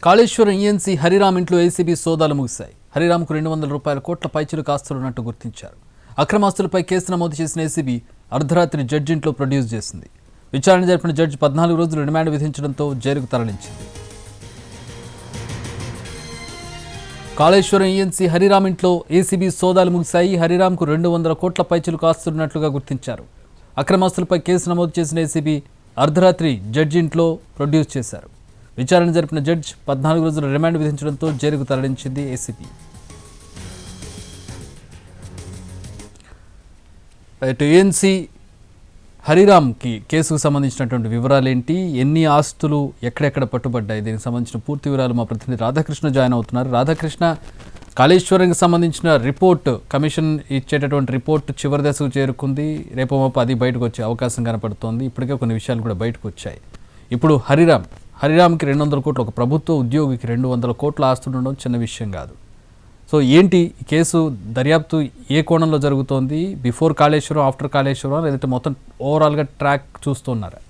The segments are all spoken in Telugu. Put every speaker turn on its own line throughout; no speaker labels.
కాళేశ్వరం ఈఎన్సీ హరిరామ్ ఇంట్లో ఏసీబీ సోదాలు ముగిశాయి. హరిరామ్కు 200 కోట్ల పైచిలు కాస్తున్నట్టు గుర్తించారు. అక్రమాస్తులపై కేసు నమోదు చేసిన ఏసీబీ అర్ధరాత్రి జడ్జి ఇంట్లో ప్రొడ్యూస్ చేసింది. విచారణ జరిపిన జడ్జి 14 రోజులు రిమాండ్ విధించడంతో జైలుకు తరలించింది. కాళేశ్వరం ఈఎన్సీ హరిరామ్ ఇంట్లో ఏసీబీ సోదాలు ముగిశాయి. హరిరామ్కు 200 కోట్ల పైచిలు కాస్తున్నట్లుగా గుర్తించారు. అక్రమాస్తులపై కేసు నమోదు చేసిన ఏసీబీ అర్ధరాత్రి జడ్జి ఇంట్లో ప్రొడ్యూస్ చేశారు. విచారణ జరిపిన జడ్జి 14 రోజుల రిమాండ్ విధించడంతో జైలుకు తరలించింది ఏసీబీ. ఏఎన్సీ హరిరామ్కి కేసుకు సంబంధించినటువంటి వివరాలు ఏంటి, ఎన్ని ఆస్తులు ఎక్కడెక్కడ పట్టుబడ్డాయి, దీనికి సంబంధించిన పూర్తి వివరాలు మా ప్రతినిధి రాధాకృష్ణ జాయిన్ అవుతున్నారు. రాధాకృష్ణ, కాళేశ్వరంకి సంబంధించిన రిపోర్ట్, కమిషన్ ఇచ్చేటటువంటి రిపోర్ట్ చివరి దశకు చేరుకుంది. రేపు మాపు అది బయటకు వచ్చే అవకాశం కనపడుతోంది. ఇప్పటికే కొన్ని విషయాలు కూడా బయటకు వచ్చాయి. ఇప్పుడు హరిరామ్కి 200 కోట్లు, ఒక ప్రభుత్వ ఉద్యోగికి 200 కోట్ల ఆస్తులు ఉండడం చిన్న విషయం కాదు. సో ఏంటి ఈ కేసు దర్యాప్తు ఏ కోణంలో జరుగుతోంది? బిఫోర్ కాళేశ్వరం, ఆఫ్టర్ కాళేశ్వరం, లేదంటే మొత్తం ఓవరాల్గా ట్రాక్ చూస్తున్నారా?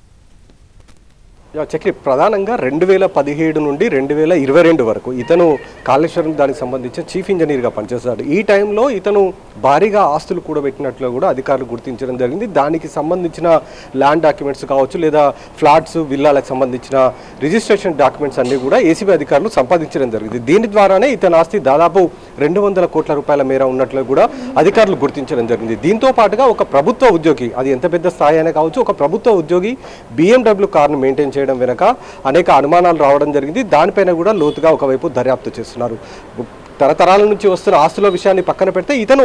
చక్రి, ప్రధానంగా 2017 నుండి 2022 వరకు ఇతను కాళేశ్వరం దానికి సంబంధించిన చీఫ్ ఇంజనీర్గా పనిచేస్తాడు. ఈ టైంలో ఇతను భారీగా ఆస్తులు కూడబెట్టినట్లు కూడా అధికారులు గుర్తించడం జరిగింది. దానికి సంబంధించిన ల్యాండ్ డాక్యుమెంట్స్ కావచ్చు, లేదా ఫ్లాట్స్, విల్లాలకు సంబంధించిన రిజిస్ట్రేషన్ డాక్యుమెంట్స్ అన్నీ కూడా ఏసీబీ అధికారులు సంపాదించడం జరిగింది. దీని ద్వారానే ఇతని ఆస్తి దాదాపు 200 కోట్ల రూపాయల మేర ఉన్నట్లు కూడా అధికారులు గుర్తించడం జరిగింది. దీంతో పాటుగా ఒక ప్రభుత్వ ఉద్యోగి, అది ఎంత పెద్ద స్థాయి అయినా కావచ్చు, ఒక ప్రభుత్వ ఉద్యోగి BMW కార్ను మెయింటైన్ చేయడం వెనక అనేక అనుమానాలు రావడం జరిగింది. దానిపైన కూడా లోతుగా ఒకవైపు దర్యాప్తు చేస్తున్నారు. తరతరాల నుంచి వస్తున్న ఆస్తుల విషయాన్ని పక్కన పెడితే ఇతను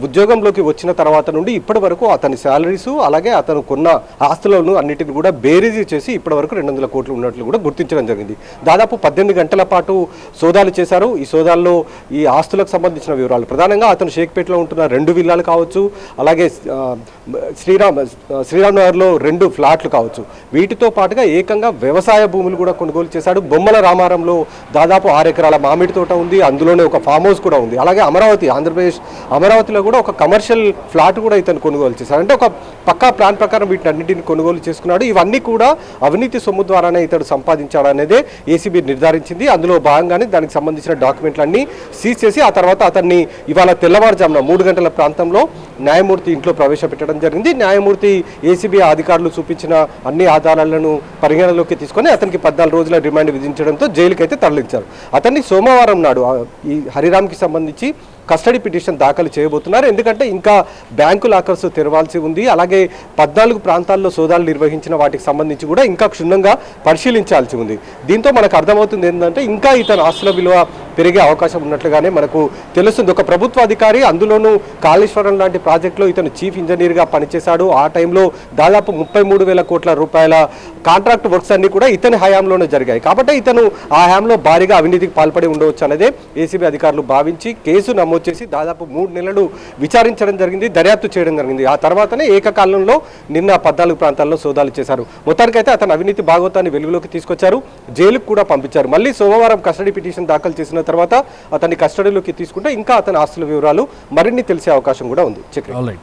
ఉద్యోగంలోకి వచ్చిన తర్వాత నుండి ఇప్పటి వరకు అతని శాలరీసు, అలాగే అతను కొన్న ఆస్తులను అన్నిటిని కూడా బేరీజీ చేసి ఇప్పటి వరకు 200 కోట్లు ఉన్నట్లు కూడా గుర్తించడం జరిగింది. దాదాపు 18 గంటల పాటు సోదాలు చేశారు. ఈ సోదాల్లో ఈ ఆస్తులకు సంబంధించిన వివరాలు, ప్రధానంగా అతను షేక్పేటలో ఉంటున్న 2 విల్లాలు కావచ్చు, అలాగే శ్రీరామ్ నగర్లో 2 ఫ్లాట్లు కావచ్చు, వీటితో పాటుగా ఏకంగా వ్యవసాయ భూములు కూడా కొనుగోలు చేశాడు. బొమ్మల రామారంలో దాదాపు 6 ఎకరాల మామిడి తోట ఉంది, అందులోనే ఒక ఫామ్ హౌస్ కూడా ఉంది. అలాగే ఆంధ్రప్రదేశ్ అమరావతిలో కూడా ఒక కమర్షియల్ ఫ్లాట్ కూడా ఇతను కొనుగోలు చేశాడు. అంటే ఒక పక్కా ప్లాన్ ప్రకారం వీటిని అన్నింటిని కొనుగోలు చేసుకున్నాడు. ఇవన్నీ కూడా అవినీతి సొమ్ము ద్వారానే ఇతడు సంపాదించాడు అనేది ఏసీబీ నిర్ధారించింది. అందులో భాగంగానే దానికి సంబంధించిన డాక్యుమెంట్లన్నీ సీజ్ చేసి ఆ తర్వాత అతన్ని ఇవాళ తెల్లవారుజామున 3 గంటల ప్రాంతంలో న్యాయమూర్తి ఇంట్లో ప్రవేశపెట్టడం జరిగింది. న్యాయమూర్తి ఏసీబీ అధికారులు చూపించిన అన్ని ఆధారాలను పరిగణలోకి తీసుకొని అతనికి 14 రోజుల రిమాండ్ విధించడంతో జైలుకైతే తరలించారు. అతన్ని సోమవారం నాడు ఈ హరిరామ్కి సంబంధించి కస్టడీ పిటిషన్ దాఖలు చేయబోతున్నారు. ఎందుకంటే ఇంకా బ్యాంకు లాకర్స్ తెరవాల్సి ఉంది. అలాగే 14 ప్రాంతాల్లో సోదాలు నిర్వహించిన వాటికి సంబంధించి కూడా ఇంకా క్షుణ్ణంగా పరిశీలించాల్సి ఉంది. దీంతో మనకు అర్థమవుతుంది ఏంటంటే ఇంకా ఇతని ఆస్తుల విలువ పెరిగే అవకాశం ఉన్నట్లుగానే మనకు తెలుస్తుంది. ఒక ప్రభుత్వ అధికారి, అందులోనూ కాళేశ్వరం లాంటి ప్రాజెక్టులో ఇతను చీఫ్ ఇంజనీర్గా పనిచేశాడు. ఆ టైంలో దాదాపు 33,000 కోట్ల రూపాయల కాంట్రాక్ట్ వర్క్స్ అన్ని కూడా ఇతని హయాంలోనే జరిగాయి. కాబట్టి ఇతను ఆ హయాంలో భారీగా అవినీతికి పాల్పడి ఉండవచ్చు అనేదే ఏసీబీ అధికారులు భావించి కేసు నమోదు చేసి దాదాపు 3 నెలలు విచారించడం జరిగింది, దర్యాప్తు చేయడం జరిగింది. ఆ తర్వాతనే ఏకకాలంలో నిన్న 14 ప్రాంతాల్లో సోదాలు చేశారు. మొత్తానికైతే అతను అవినీతి భాగవతాన్ని వెలుగులోకి తీసుకొచ్చారు, జైలుకు కూడా పంపించారు. మళ్ళీ సోమవారం కస్టడీ పిటిషన్ దాఖలు చేసిన తర్వాత అతన్ని కస్టడీలోకి తీసుకుంటే ఇంకా అతని ఆస్తుల వివరాలు మరిన్ని తెలిసే అవకాశం కూడా ఉంది.